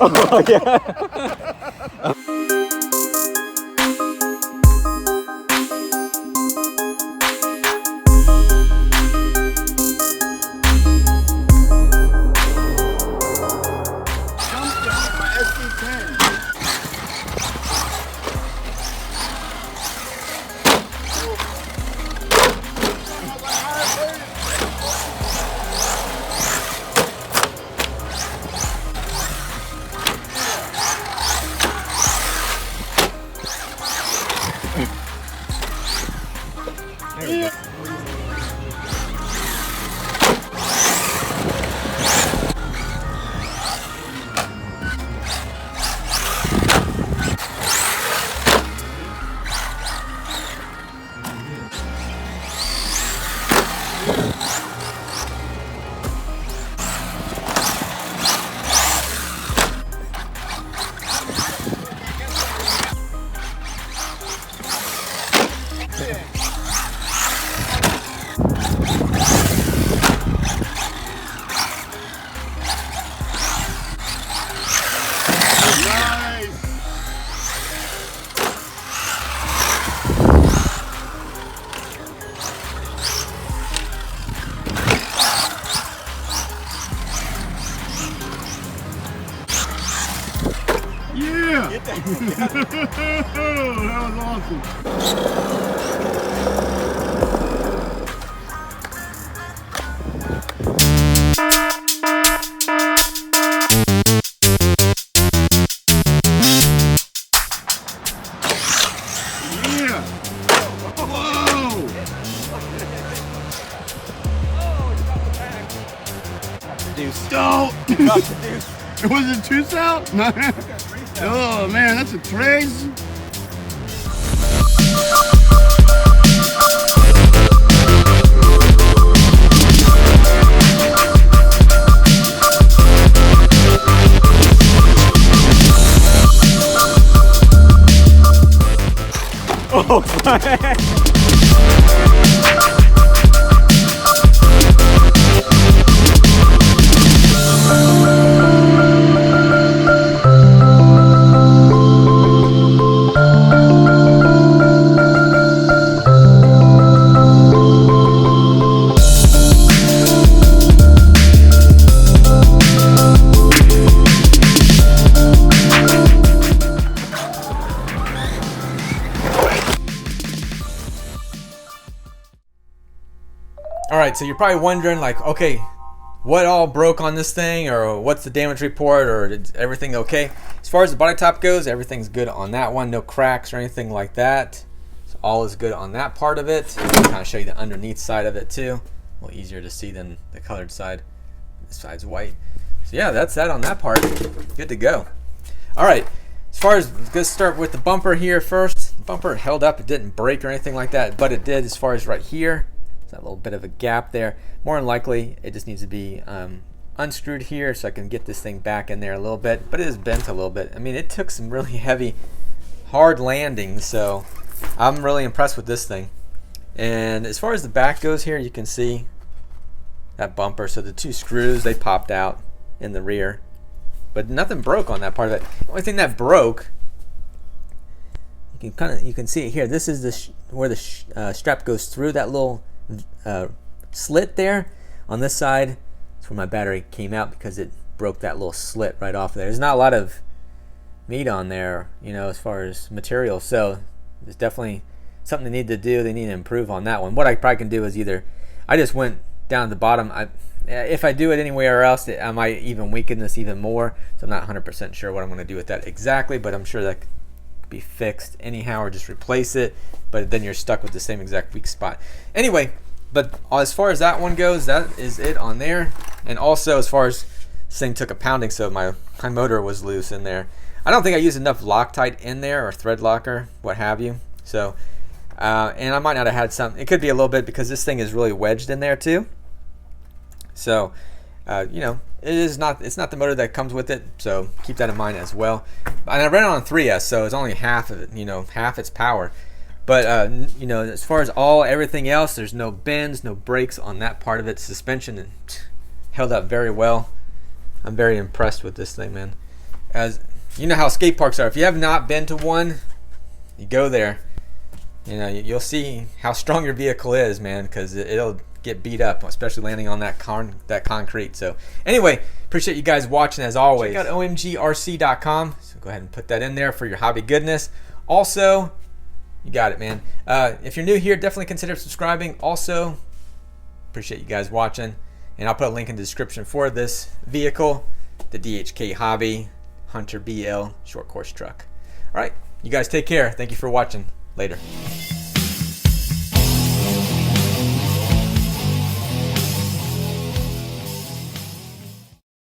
Oh, yeah. That was awesome. Yeah. Whoa. Don't. Was it 2 south? Oh man, that's a trace. Oh, Alright, so you're probably wondering, like, okay, what all broke on this thing, or what's the damage report, or is everything okay? As far as the body top goes, everything's good on that one. No cracks or anything like that. So all is good on that part of it. I'll kind of show you the underneath side of it too. A little easier to see than the colored side. This side's white. So yeah, that's that on that part. Good to go. Alright, as far as, let's start with the bumper here first. The bumper held up, it didn't break or anything like that, but it did as far as right here. That little bit of a gap there. More than likely, it just needs to be unscrewed here so I can get this thing back in there a little bit. But it is bent a little bit. I mean, it took some really heavy, hard landings, so I'm really impressed with this thing. And as far as the back goes here, you can see that bumper. So the 2 screws, they popped out in the rear, but nothing broke on that part of it. The only thing that broke, you can see it here. This is the where the strap goes through that little slit there on this side. That's where my battery came out because it broke that little slit right off there. There's not a lot of meat on there, you know, as far as material, so there's definitely something they need to do. They need to improve on that one. What I probably can do is either, I just went down to the bottom. If I do it anywhere else, I might even weaken this even more, so I'm not 100% sure what I'm going to do with that exactly, but I'm sure that could be fixed anyhow, or just replace it, but then you're stuck with the same exact weak spot. Anyway, but as far as that one goes, that is it on there. And also, as far as this thing took a pounding, so my motor was loose in there. I don't think I used enough Loctite in there, or thread locker, what have you. So, and I might not have had some. It could be a little bit because this thing is really wedged in there too. So, you know, it's not the motor that comes with it, so keep that in mind as well. And I ran it on 3S, so it's only half of it, you know, half its power. But you know, as far as everything else, there's no bends, no breaks on that part of it. Suspension held up very well. I'm very impressed with this thing, man. as you know how skate parks are. If you have not been to one, you go there. You know, you'll see how strong your vehicle is, man, because it'll get beat up, especially landing on that concrete. So anyway, appreciate you guys watching as always. Check out omgrc.com. So go ahead and put that in there for your hobby goodness. Also, you got it, man. If you're new here, definitely consider subscribing. Also, appreciate you guys watching. And I'll put a link in the description for this vehicle, the DHK Hobby Hunter BL short course truck. All right, you guys take care. Thank you for watching. Later.